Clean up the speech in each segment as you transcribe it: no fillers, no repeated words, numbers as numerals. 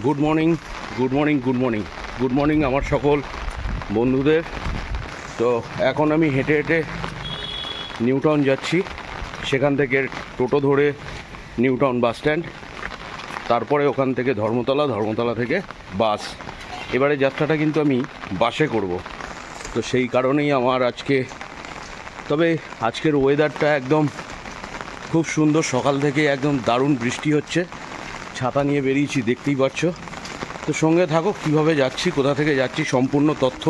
Good morning good morning good morning good morning আমার সকল বন্ধুদের। তো এখন আমি হেঁটে হেঁটে নিউ টাউন যাচ্ছি, সেখান থেকে টোটো ধরে নিউ টাউন বাস স্ট্যান্ড, তারপরে ওখান থেকে ধর্মতলা থেকে বাস। এবারে যাত্রাটা কিন্তু আমি বাসে করব, তো সেই কারণেই আমার তবে আজকের ওয়েদারটা একদম খুব সুন্দর, সকাল থেকে একদম দারুণ বৃষ্টি হচ্ছে, ছাতা নিয়ে বেরিয়েছি দেখতেই পাচ্ছ। তো সঙ্গে থাকো, কীভাবে যাচ্ছি, কোথা থেকে যাচ্ছি, সম্পূর্ণ তথ্য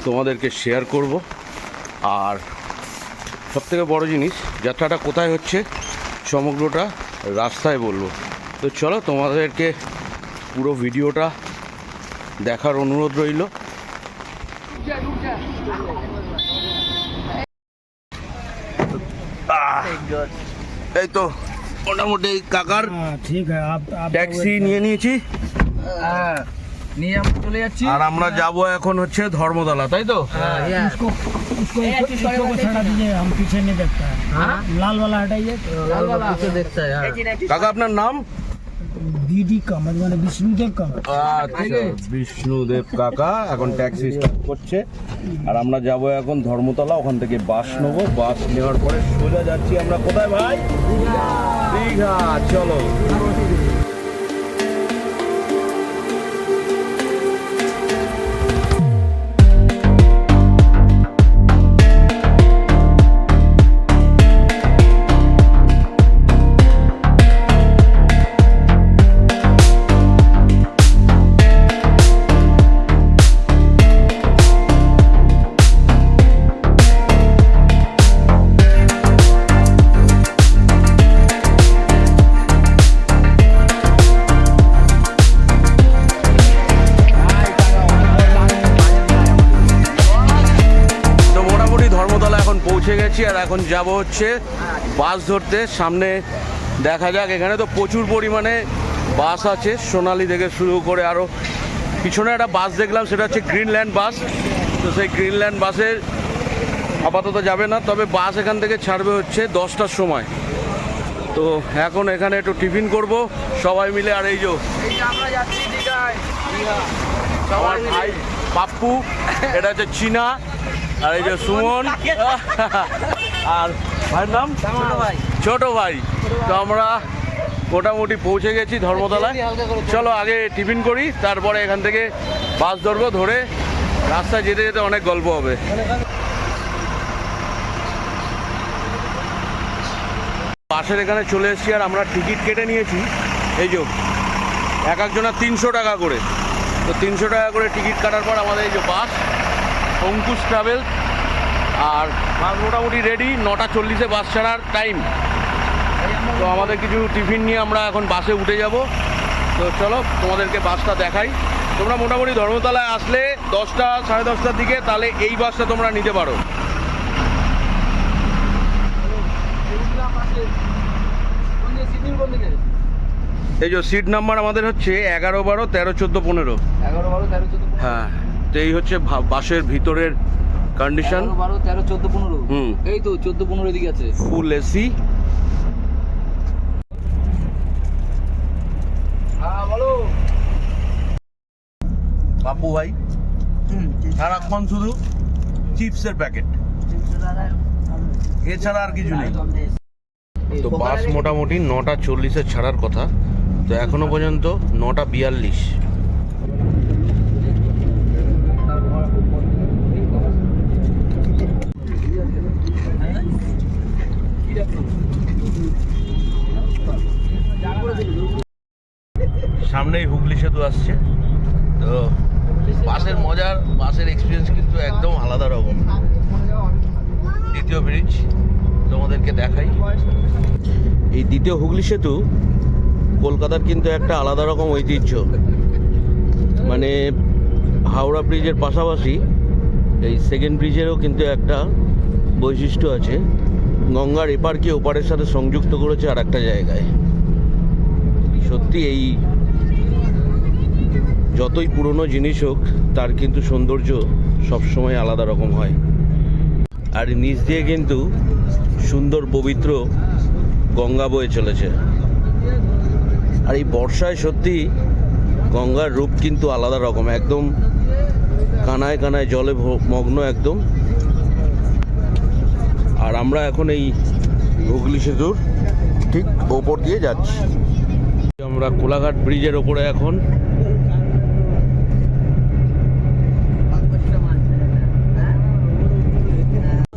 তোমাদেরকে শেয়ার করব। আর সবথেকে বড় জিনিস, যাত্রাটা কোথায় হচ্ছে সমগ্রটা রাস্তায় বলবো। তো চলো, তোমাদেরকে পুরো ভিডিওটা দেখার অনুরোধ রইল। এই তো মোটামুটি কাকার ট্যাক্সি নিয়ে নিয়েছি, নিয়ে আমরা চলে যাচ্ছি। আর আমরা যাব এখন হচ্ছে ধর্মতলা, তাই তো? हम पीछे नहीं देखता है, लाल वाला हटाइए, लाल वाला पीछे देखता है। কাকা আপনার নাম? दीदी का मतलब विष्णुदेव का। আচ্ছা, বিষ্ণুদেব কাকা এখন ট্যাক্সি স্টার্ট করছে, আর আমরা যাব এখন ধর্মতলা, ওখান থেকে বাস নেবো। বাস নেওয়ার পরে সোজা যাচ্ছি আমরা কোথায় ভাই? দীঘা। চলো। পৌঁছে গেছি, আর এখন যাব হচ্ছে বাস ধরতে। সামনে দেখা যাক, এখানে তো প্রচুর পরিমাণে বাস আছে, সোনালি থেকে শুরু করে আরও পিছনে একটা বাস দেখলাম, সেটা হচ্ছে গ্রিনল্যান্ড বাস। তো সেই গ্রিনল্যান্ড বাসের আপাতত যাবে না, তবে বাস এখান থেকে ছাড়বে হচ্ছে 10টার সময়। তো এখন এখানে একটু টিফিন করব সবাই মিলে। আর এই যে আমরা যাচ্ছি দীঘায়। আমার ভাই পাপ্পু, এটা হচ্ছে চীনা, আর এই যে সুমন, আর ভাইয়ের নাম ছোট ভাই। তো আমরা মোটামুটি পৌঁছে গেছি ধর্মতলায়। চলো আগে টিফিন করি, তারপরে এখান থেকে বাস ধরবো, ধরে রাস্তায় যেতে যেতে অনেক গল্প হবে। বাসের এখানে চলে এসেছি, আর আমরা টিকিট কেটে নিয়েছি। এই যে একজনের 300 টাকা করে। তো 300 টাকা করে টিকিট কাটার পর আমাদের এই যে বাস অঙ্কুশ ট্রাভেল, আর মোটামুটি রেডি, 9:40 বাস ছাড়ার টাইম। তো আমাদের কিছু টিফিন নিয়ে আমরা এখন বাসে উঠে যাব। তো চলো তোমাদেরকে বাসটা দেখাই। তোমরা মোটামুটি ধর্মতলায় আসলে 10টা সাড়ে 10টার দিকে, তাহলে এই বাসটা তোমরা নিতে পারো। এই যে সিট নাম্বার আমাদের হচ্ছে 11, 12, 13, 14, 15। 11, 12, 13, 14, 15। হ্যাঁ, তো এই হচ্ছে বাসের ভিতরের কন্ডিশন। 11, 12, 13, 14, 15। এই তো 14, 15 দিকে আছে, ফুল এসি। হ্যাঁ বলো বাপু ভাই সারাক্ষণ শুধু চিপসের প্যাকেট, এছাড়া আর কিছু নেই। তো বাস মোটামুটি 9:40 ছাড়ার কথা, তো এখনো পর্যন্ত 9:42। সামনেই হুগলি সেতু আসছে। তো বাসের এক্সপিরিয়েন্স কিন্তু একদম আলাদা রকম। দ্বিতীয় ব্রিজ তোমাদেরকে দেখাই। এই দ্বিতীয় হুগলি সেতু কলকাতার কিন্তু একটা আলাদা রকম ঐতিহ্য। মানে হাওড়া ব্রিজের পাশাপাশি এই সেকেন্ড ব্রিজেরও কিন্তু একটা বৈশিষ্ট্য আছে, গঙ্গার এপারকে ওপারের সাথে সংযুক্ত করেছে আর একটা জায়গায়। সত্যি এই যতই পুরনো জিনিস হোক, তার কিন্তু সৌন্দর্য সবসময় আলাদা রকম হয়। আর নিচ দিয়ে কিন্তু সুন্দর পবিত্র গঙ্গা বয়ে চলেছে। আর এই বর্ষায় সত্যি গঙ্গার রূপ কিন্তু আলাদা রকম, একদম কানায় কানায় জলে মগ্ন একদম। আর আমরা এখন এই হুগলি সেতুর ঠিক ওপর দিয়ে যাচ্ছি। আমরা কোলাঘাট ব্রিজের ওপরে এখন।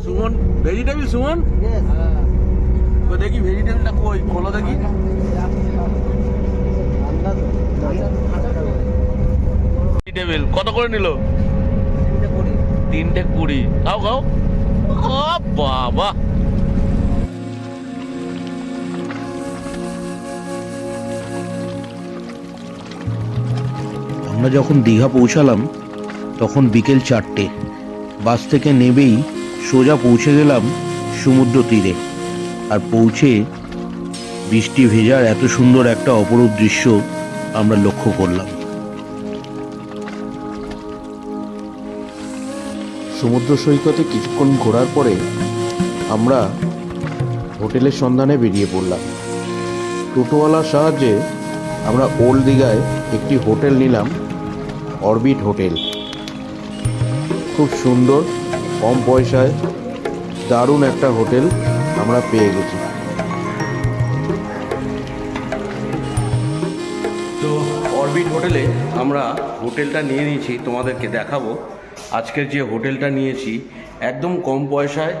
সুমন ভেজিটেবিল, সুমন তো দেখি ভেজিটেবিলটা কই, খোলো দেখি। ভেজিটেবিল কত করে নিল? 3টে 20। খাও খাও। ও বাবা, আমরা যখন দীঘা পৌঁছালাম তখন বিকেল 4টে। বাস থেকে নেবেই সোজা পৌঁছে গেলাম সমুদ্র তীরে। আর পৌঁছে বৃষ্টি ভেজার এত সুন্দর একটা অপরূপ দৃশ্য আমরা লক্ষ্য করলাম। সমুদ্র সৈকতে কিছুক্ষণ ঘোরার পরে আমরা হোটেলের সন্ধানে বেরিয়ে পড়লাম। টোটোওয়ালার সাহায্যে আমরা ওল্ড দীঘায় একটি হোটেল নিলাম, অরবিট হোটেল। খুব সুন্দর, কম পয়সায় দারুণ একটা হোটেল আমরা পেয়ে গেছি। তো অরবিট হোটেলে আমরা হোটেলটা নিয়ে নিয়েছি, তোমাদেরকে দেখাবো। আজকের যে হোটেলটা নিয়েছি একদম কম পয়সায়,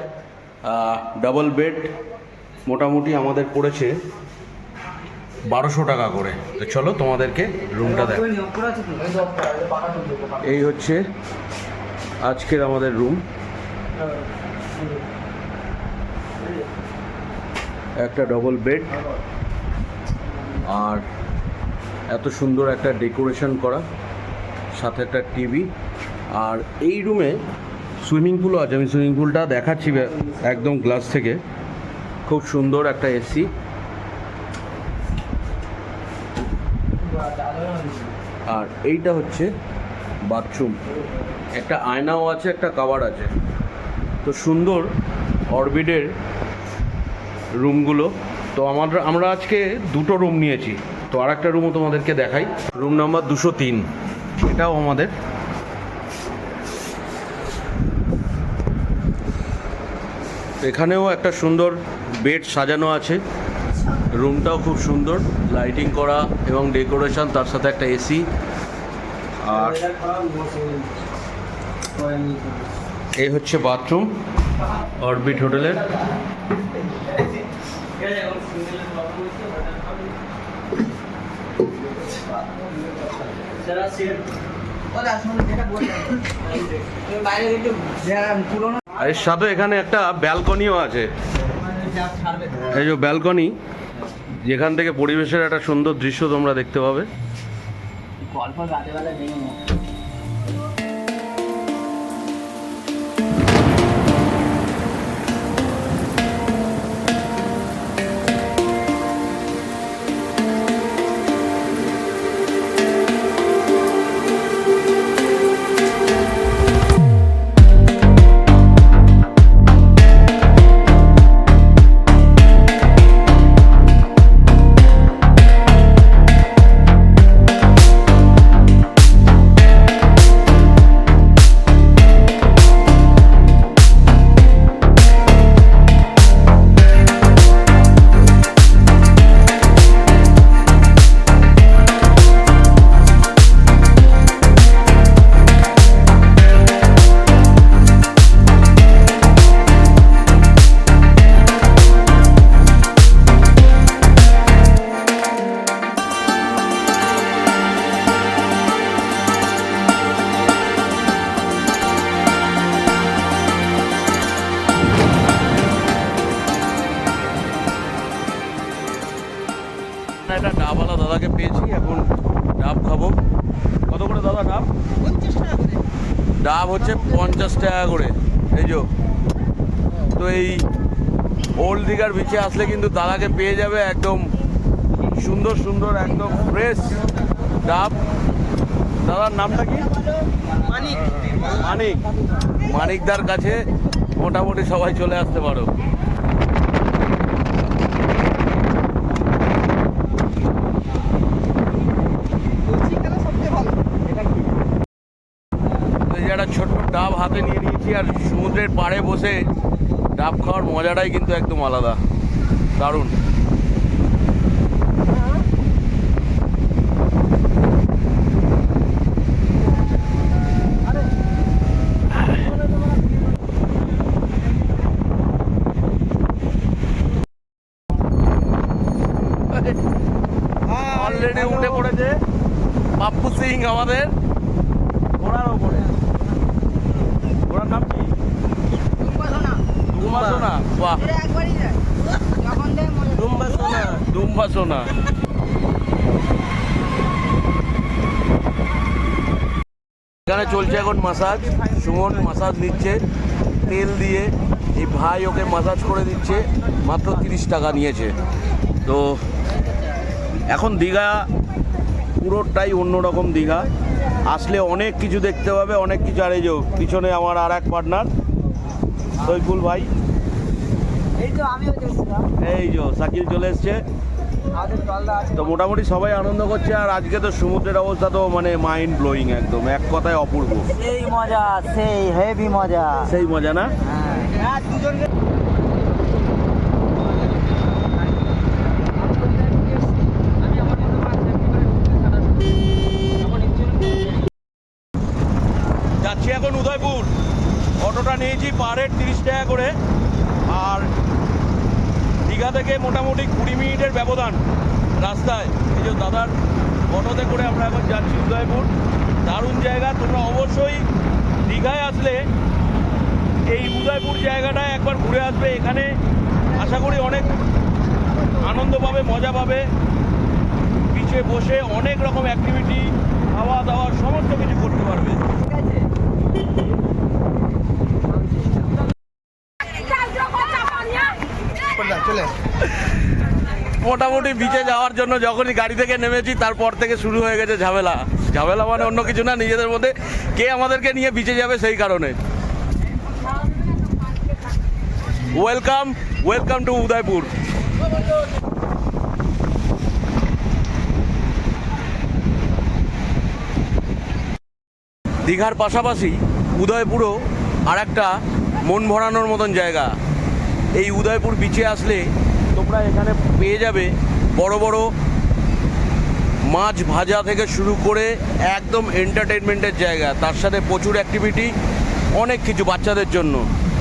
ডাবল বেড, মোটামুটি আমাদের পড়েছে 1200 টাকা করে। তো চলো তোমাদেরকে রুমটা দেখো। এই হচ্ছে আজকের আমাদের রুম। একটা ডবল বেড আর এত সুন্দর একটা ডেকোরেশন করা, সাথে একটা টিভি। আর এই রুমে সুইমিং পুলও আছে, আমি সুইমিং পুলটা দেখাচ্ছি একদম গ্লাস থেকে। খুব সুন্দর একটা এসি। আর এইটা হচ্ছে বাথরুম, একটা আয়নাও আছে, একটা কাভার আছে। তো সুন্দর অরবিটের রুমগুলো। তো আমরা আজকে 2টো রুম নিয়েছি। তো আর একটা রুমও তোমাদেরকে দেখাই, রুম নাম্বার 203, এটাও আমাদের। এখানেও একটা সুন্দর বেড সাজানো আছে, রুমটাও খুব সুন্দর, লাইটিং করা এবং ডেকোরেশন, তার সাথে একটা এসি। আর এই হচ্ছে বাথরুম অরবিট হোটেলের। আর এর সাথে এখানে একটা ব্যালকনিও আছে, এই যে ব্যালকনি, যেখান থেকে পরিবেশের একটা সুন্দর দৃশ্য তোমরা দেখতে পাবে। একটা ডাবওয়ালা দাদাকে পেয়েছি, এখন ডাব খাবো। কত করে দাদা ডাব? 50 টাকা করে। ডাব হচ্ছে 50 টাকা করে। এই যে, তো এই ওল্ড দীঘার বিচে আসলে কিন্তু দাদাকে পেয়ে যাবে একদম সুন্দর সুন্দর, একদম ফ্রেশ ডাব। দাদার নামটা কি? মানিক। মানিক, মানিকদার কাছে মোটামুটি সবাই চলে আসতে পারো। ডাব হাতে নিয়ে নিয়েছি আর সমুদ্রের পাড়ে বসে ডাব খাওয়ার মজাটাই কিন্তু একদম আলাদা, দারুণ। অলরেডি উঠে পড়েছে পাপ্পু সিং আমাদের ঘোড়ার ওপরে। ঘোড়ার নাম কি? দুম্বা সোনা। বাহ, দুম্বা সোনা। এখানে চলছে এখন মাসাজ। সুমন মাসাজ নিচ্ছে তেল দিয়ে, এই ভাই ওকে মাসাজ করে দিচ্ছে, মাত্র 30 টাকা নিয়েছে। তো এখন দীঘা পুরোটাই অন্যরকম দীঘা, আসলে অনেক কিছু দেখতে পাবে, অনেক কিছু। আর এই যে পিছনে আমার আর এক পার্টনার সৈফুল ভাই, এই যে শাকিল চলে এসছে। তো মোটামুটি সবাই আনন্দ করছে। আর আজকে তো সমুদ্রের অবস্থা তো মানে মাইন্ড ব্লোয়িং, একদম এক কথায় অপূর্ব। সেই মজা, সেই হেভি মজা। সেই মজা না? যাচ্ছি এখন উদয়পুর। অটোটা নিয়েছি পার হেড 30 টাকা করে। আর দীঘা থেকে মোটামুটি 20 মিনিটের ব্যবধান রাস্তায়। এই যে দাদার অটোতে করে আমরা এখন যাচ্ছি উদয়পুর। দারুণ জায়গা, তোমরা অবশ্যই দীঘায় আসলে এই উদয়পুর জায়গাটায় একবার ঘুরে আসবে। এখানে আশা করি অনেক আনন্দ পাবে, মজা পাবে। বিচে বসে অনেক রকম অ্যাক্টিভিটি, খাওয়া দাওয়া সমস্ত কিছু করতে পারবে। মোটামুটি বিচে যাওয়ার জন্য যখনই গাড়ি থেকে নেমেছি তারপর থেকে শুরু হয়ে গেছে ঝামেলা। ঝামেলা মানে অন্য কিছু না, নিজেদের মধ্যে কে আমাদেরকে নিয়ে বিচে যাবে সেই কারণে। Welcome, welcome to Udaipur. দীঘার পাশাপাশি উদয়পুরও আর একটা মন ভরানোর মতন জায়গা। এই উদয়পুর বিচে আসলে তোমরা এখানে পেয়ে যাবে বড় বড় মাছ ভাজা থেকে শুরু করে একদম এন্টারটেনমেন্টের জায়গা, তার সাথে প্রচুর অ্যাক্টিভিটি, অনেক কিছু বাচ্চাদের জন্য।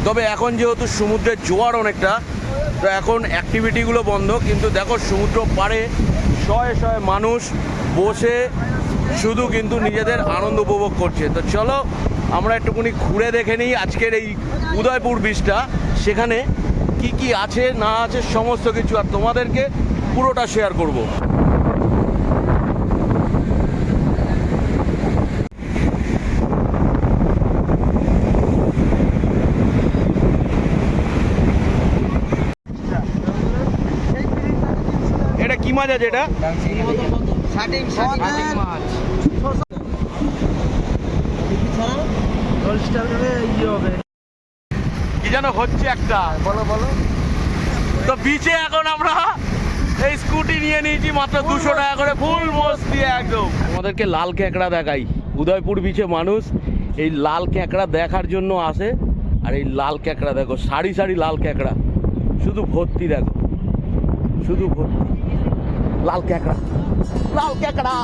তবে এখন যেহেতু সমুদ্রের জোয়ার অনেকটা, তো এখন অ্যাক্টিভিটিগুলো বন্ধ। কিন্তু দেখো সমুদ্র পাড়ে শয়ে শয়ে মানুষ বসে শুধু কিন্তু নিজেদের আনন্দ উপভোগ করছে। তো চলো আমরা একটুখানি ঘুরে দেখে নিই আজকের এই উদয়পুর বিচটা, সেখানে কি কি আছে না আছে সমস্ত কিছু, আর তোমাদেরকে পুরোটা শেয়ার করব। এটা কি মাছ আছে? এটা কি যেন হচ্ছে একটা, বলো বলো। তো বিচে এখন আমরা এই স্কুটি নিয়ে নিয়েছি মাত্র 200 টাকা করে, ফুল মস্তি একদম। আমাদেরকে লাল ক্যাঁকড়া দেখাই। উদয়পুর বিচে মানুষ এই লাল ক্যাঁকড়া দেখার জন্য আসে। আর এই লাল ক্যাঁকড়া দেখো, সারি সারি লাল ক্যাঁকড়া, শুধু ভর্তি দেখো, শুধু ভর্তি লাল ক্যাঁকড়া, লাল ক্যাঁকড়া।